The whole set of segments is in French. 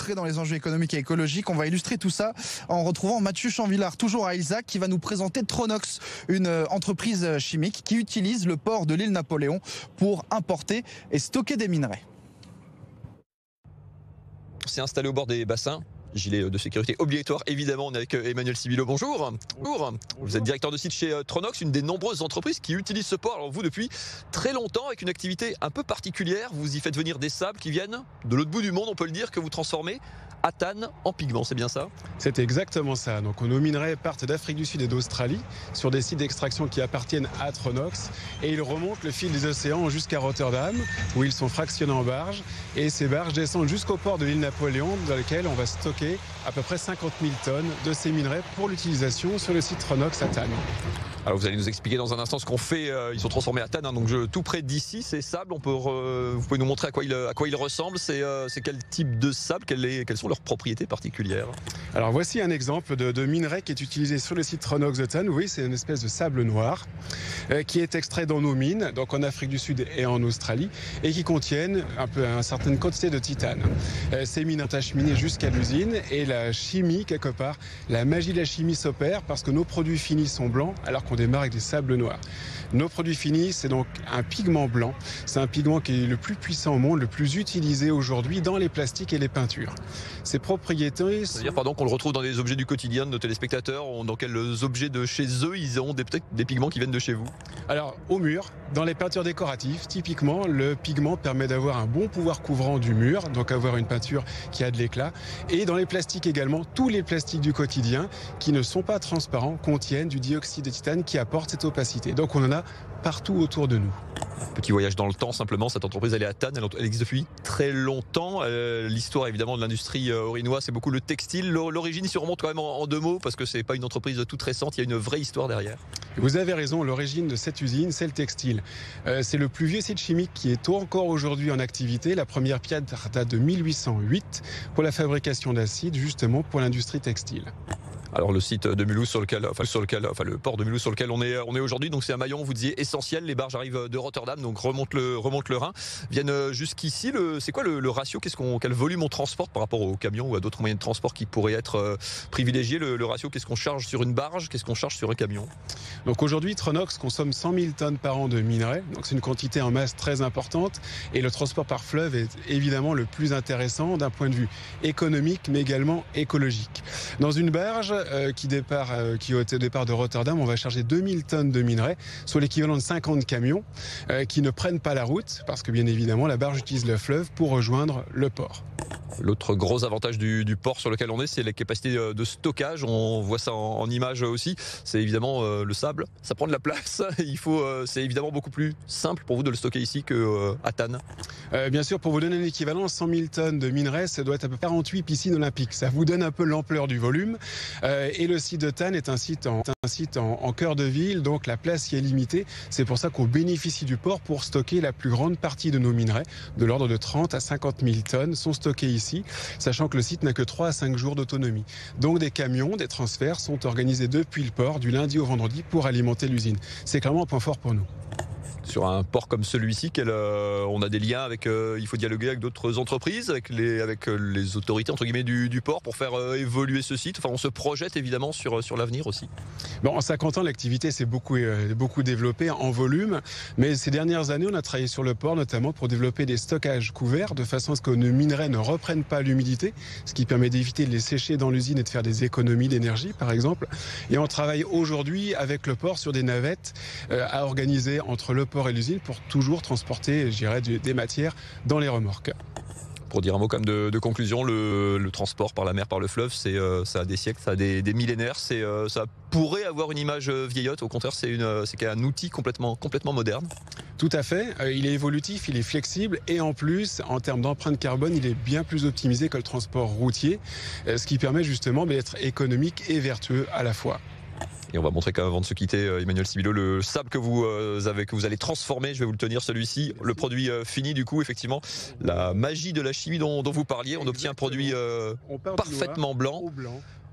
rentrer dans les enjeux économiques et écologiques. On va illustrer tout ça en retrouvant Mathieu Chanvillard, toujours à Ilzac, qui va nous présenter Tronox, une entreprise chimique qui utilise le port de l'île Napoléon pour importer et stocker des minerais. C'est installé au bord des bassins. Gilet de sécurité obligatoire, évidemment. On est avec Emmanuel Sibilo. Bonjour. Bonjour. Vous êtes directeur de site chez Tronox, une des nombreuses entreprises qui utilisent ce port. Alors vous, depuis très longtemps, avec une activité un peu particulière, vous y faites venir des sables qui viennent de l'autre bout du monde, on peut le dire, que vous transformez à Tannes en pigments, c'est bien ça? C'est exactement ça. Donc nos minerais partent d'Afrique du Sud et d'Australie sur des sites d'extraction qui appartiennent à Tronox et ils remontent le fil des océans jusqu'à Rotterdam où ils sont fractionnés en barges et ces barges descendent jusqu'au port de l'île Napoléon dans lequel on va stocker à peu près 50 000 tonnes de ces minerais pour l'utilisation sur le site Tronox à Tannes. Alors vous allez nous expliquer dans un instant ce qu'on fait. Ils sont transformés à Tannes, donc tout près d'ici, ces sables. Vous pouvez nous montrer à quoi ils ressemblent. C'est quel type de sable, quelles sont leurs propriétés particulières? Alors voici un exemple de minerai qui est utilisé sur le site Tronox de Tannes. Oui, c'est une espèce de sable noir qui est extrait dans nos mines, donc en Afrique du Sud et en Australie, et qui contiennent une certaine quantité de titane. Ces mines sont acheminées jusqu'à l'usine et la chimie, quelque part, la magie de la chimie s'opère parce que nos produits finis sont blancs alors qu'on démarre avec des sables noirs. Nos produits finis, c'est donc un pigment blanc. C'est un pigment qui est le plus puissant au monde, le plus utilisé aujourd'hui dans les plastiques et les peintures. Ses propriétés... C'est-à-dire qu'on le retrouve dans les objets du quotidien de nos téléspectateurs. Dans quels objets de chez eux, ils ont peut-être des pigments qui viennent de chez vous? Alors, au mur, dans les peintures décoratives, typiquement, le pigment permet d'avoir un bon pouvoir couvrant du mur, donc avoir une peinture qui a de l'éclat. Et dans les plastiques également, tous les plastiques du quotidien qui ne sont pas transparents contiennent du dioxyde de titane qui apporte cette opacité. Donc on en a partout autour de nous. Petit voyage dans le temps simplement, cette entreprise elle est à Tannes, elle existe depuis très longtemps. L'histoire évidemment de l'industrie orinoise, c'est beaucoup le textile. L'origine s'y remonte quand même en deux mots parce que c'est pas une entreprise toute récente, il y a une vraie histoire derrière. Vous avez raison, l'origine de cette usine, c'est le textile. C'est le plus vieux site chimique qui est encore aujourd'hui en activité. La première pierre date de 1808 pour la fabrication d'acide, justement pour l'industrie textile. Alors le site de Mulhouse le port de Mulhouse sur lequel on est aujourd'hui, donc c'est un maillon, vous disiez, essentiel. Les barges arrivent de Rotterdam, donc remontent le Rhin, viennent jusqu'ici. C'est quoi le ratio? Quel volume on transporte par rapport aux camions ou à d'autres moyens de transport qui pourraient être privilégiés? Le ratio, qu'est-ce qu'on charge sur une barge, qu'est-ce qu'on charge sur un camion? Donc aujourd'hui, Tronox consomme 100 000 tonnes par an de minerais, donc c'est une quantité en masse très importante. Et le transport par fleuve est évidemment le plus intéressant d'un point de vue économique, mais également écologique. Dans une barge qui est au départ de Rotterdam, on va charger 2000 tonnes de minerais, soit l'équivalent de 50 camions qui ne prennent pas la route, parce que bien évidemment la barge utilise le fleuve pour rejoindre le port. L'autre gros avantage du port sur lequel on est, c'est la capacité de stockage. On voit ça en image aussi. C'est évidemment le sable. Ça prend de la place. C'est évidemment beaucoup plus simple pour vous de le stocker ici qu'à Tannes. Bien sûr, pour vous donner un équivalent, 100 000 tonnes de minerais, ça doit être à peu près 48 piscines olympiques. Ça vous donne un peu l'ampleur du volume. Et le site de Tannes est un site en cœur de ville, donc la place y est limitée. C'est pour ça qu'on bénéficie du port pour stocker la plus grande partie de nos minerais. De l'ordre de 30 à 50 000 tonnes sont stockées ici, sachant que le site n'a que 3 à 5 jours d'autonomie. Donc des camions, des transferts sont organisés depuis le port du lundi au vendredi pour alimenter l'usine. C'est clairement un point fort pour nous. Sur un port comme celui-ci, on a des liens avec, il faut dialoguer avec d'autres entreprises, avec les autorités entre guillemets du port pour faire évoluer ce site. Enfin, on se projette évidemment sur l'avenir aussi. Bon, en 50 ans, l'activité s'est beaucoup développée en volume, mais ces dernières années, on a travaillé sur le port notamment pour développer des stockages couverts de façon à ce que nos minerais ne reprennent pas l'humidité, ce qui permet d'éviter de les sécher dans l'usine et de faire des économies d'énergie, par exemple. Et on travaille aujourd'hui avec le port sur des navettes à organiser entre le port et l'usine pour toujours transporter, je dirais, des matières dans les remorques. Pour dire un mot comme de conclusion, le transport par la mer, par le fleuve, ça a des siècles, ça a des millénaires. Ça pourrait avoir une image vieillotte. Au contraire, c'est un outil complètement moderne. Tout à fait. Il est évolutif, il est flexible et en plus, en termes d'empreinte carbone, il est bien plus optimisé que le transport routier, ce qui permet justement d'être économique et vertueux à la fois. Et on va montrer qu'avant de se quitter, Emmanuel Sibilo, le sable que vous allez transformer, je vais vous le tenir celui-ci, le produit fini du coup, effectivement, la magie de la chimie dont vous parliez, on obtient un produit parfaitement blanc.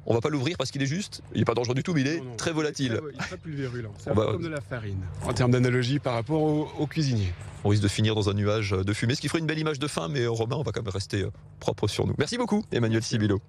On va pas l'ouvrir parce qu'il est juste, il n'est pas dangereux du tout, mais il est très volatile. Il est très pulvérulent, c'est un peu comme de la farine, en termes d'analogie par rapport aux cuisiniers. On risque de finir dans un nuage de fumée, ce qui ferait une belle image de fin, mais Romain, on va quand même rester propre sur nous. Merci beaucoup, Emmanuel Sibilo.